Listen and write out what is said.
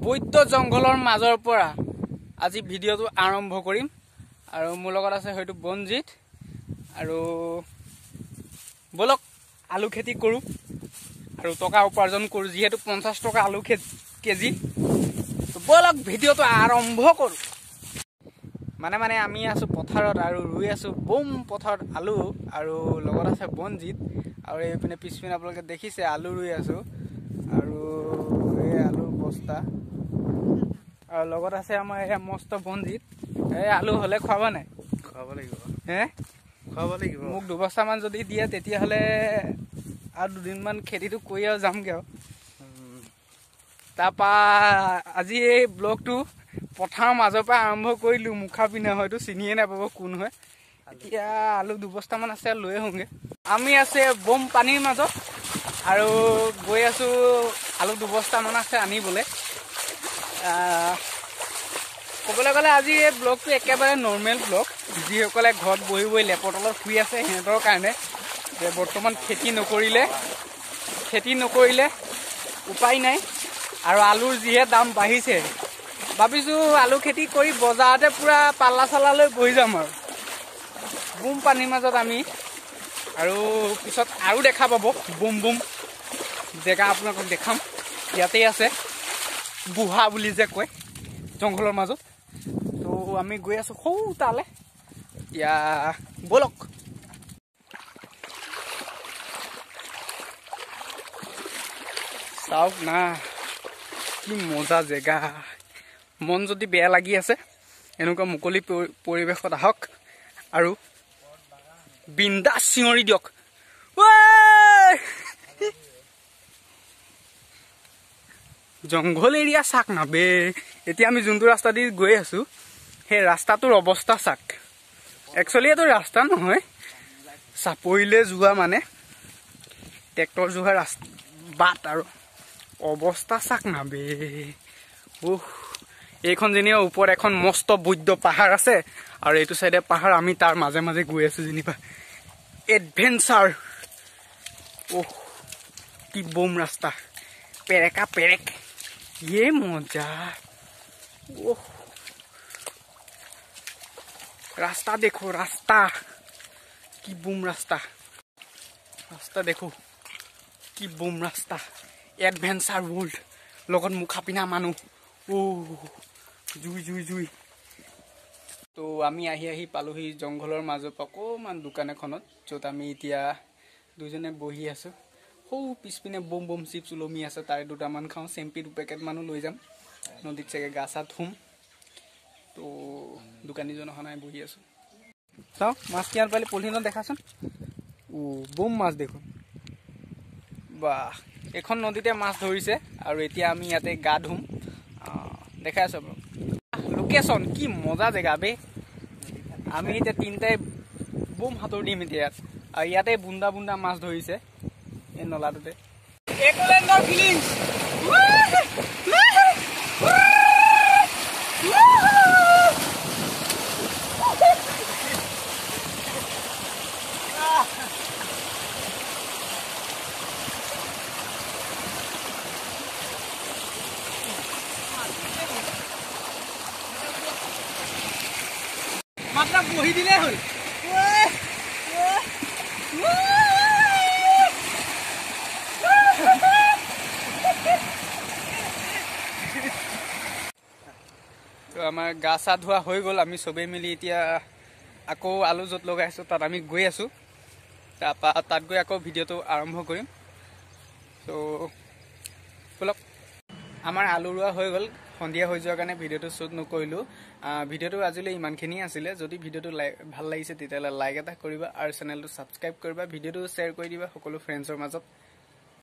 বৈদ্য জংঘলৰ মাজৰ পৰা আজি ভিডিঅ'টো আৰম্ভ কৰিম আৰু মোৰ লগত আছে হয়তো বনজিত আৰু বলক আলু খেতি কৰো আৰু টকা উপাৰ্জন কৰো যেহেতু 50 টকা আলু কেজি তো বলক ভিডিঅ'টো আৰম্ভ কৰো মানে আমি আছো পথাৰত আৰু ৰুই আছো বম পথাৰত আলু আৰু লগত আছে বনজিত আৰু এইপিনে পিছপিনে আপোনালোকে দেখিছে আলু ৰুই আছো আৰু এই আলু বস্তা আৰু লগত আছে আমাৰ এই মস্ত বনজিত এই আলু হলে খাব নাই খাব লাগিব খাব লাগিব মোক দুবস্তা মান যদি দিয়ে তেতিয়া হলে আৰু দুদিন মান খেতিটো কৰি আৰু যামগে আৰু তাপা আজি এই ব্লগটো পথাৰৰ মাজৰ পৰা আৰম্ভ কৰিলো মুখা পিনে হয়তো চিনিয়ে নাপাব কোন হয় এতিয়া আলু দুবস্তা মান আছে লৈ আহোগে আমি আছে বম পানীৰ মাজত আৰু গৈ আছো আলু দুবস্তা মান আছে আনিবলে ক'বলৈ গ'লে আজি এই ব্লগটো একেবাৰে নৰ্মেল ব্লগ যিসকলে ঘৰত বহি বহি লেপৰ তলত শুই আছে সিহঁতৰ কাৰণে যে বৰ্তমান খেতি নকৰিলে উপায় নাই আৰু আলুৰ যিহে দাম বাঢ়িছে ভাবিছো আলু খেতি কৰি বজাৰতে পুৰা পাল্লা চাল্লা লৈ বহি যাম আৰু বুম পানীৰ মাজত আমি আৰু পিছত আৰু দেখা পাব বুম বুম জেগা আপোনালোকক দেখাম ইয়াতেই আছে বুহা বুলি যে কয় জংঘলৰ মাজত তো আমি গৈ আছো সৌ তালে এতিয়া বলক চাওক না কি মজা জেগা মন যদি বেয়া লাগি আছে এনেকুৱা মুকলি পৰিৱেশত আহক আৰু বিন্দাছ চিঞৰি দিয়ক জংঘল এৰিয়া চাক না বে এতিয়া আমি যোনটো ৰাস্তা দি গৈ আছো সেই ৰাস্তাটোৰ অৱস্থা চাক একচুৱেলি এইটো ৰাস্তা নহয় চাপৰিলে যোৱা মানে ট্ৰেক্টৰ যোৱা ৰাস্তা বাট আৰু অৱস্থা চাক না বে এইখন যেনিবা ওপৰত এখন মস্ত বৈদ্য পাহাৰ আছে আৰু এইটো চাইডে পাহাৰ আমি তাৰ মাজে মাজে গৈ আছো যেনিবা এডভেঞ্চাৰ কি বম ৰাস্তা পেৰেকা পেৰেক ये मजा रास्ता देखो रास्ता की बूम रास्ता देखो की बूम रास्ता एडभेंचर वर्ल्ड लगत मुखा पिना मानु जुई जुई जुई तो आमी आही पालोही जंगলৰ মাজৰ অকমান দোকান এখনত যত আমি এতিয়া দুজনে বহি আছো সৌ পিছপিনে বম বম চিপছ ওলমি আছে তাৰে দুটামান খাওঁ চেম্পি দুপেকেট মানো লৈ যাম নদীত চাগে গা চা ধুম তো দোকানীজন অহা নাই বহি আছো চাওঁ মাছ কিমান পালে পলিথিনত দেখাচোন বম মাছ দেখোন বাহ এখন নদীতে মাছ ধৰিছে আৰু এতিয়া আমি ইয়াতে গা ধুম দেখাই আছো লোকেশ্যন কি মজা জেগা বে আমি এতিয়া তিনটাই বম হাতৰ দিম এতিয়া আৰু ইয়াতে বুন্দা বুন্দা মাছ ধৰিছে এই নলাটোতে একলেণ্ডৰ ফিলিংছ মাত্ৰা বহি দিলে হ'ল আমাৰ গা চা ধোৱা হৈ গ'ল আমি সবেই মিলি এতিয়া আকৌ আলু য'ত লগাইছোঁ তাত আমি গৈ আছোঁ তাৰপৰা তাত গৈ আকৌ ভিডিঅ'টো আৰম্ভ কৰিম তো বলক আমাৰ আলু ৰোৱা হৈ গ'ল সন্ধিয়া হৈ যোৱাৰ কাৰণে ভিডিঅ'টো শ্বুট নকৰিলোঁ ভিডিঅ'টো আজিলৈ ইমানখিনিয়ে আছিলে যদি ভিডিঅ'টো ভাল লাগিছে তেতিয়াহ'লে লাইক এটা কৰিবা আৰু চেনেলটো ছাবস্ক্ৰাইব কৰিবা ভিডিঅ'টো শ্বেয়াৰ কৰি দিবা সকলো ফ্ৰেণ্ডছৰ মাজত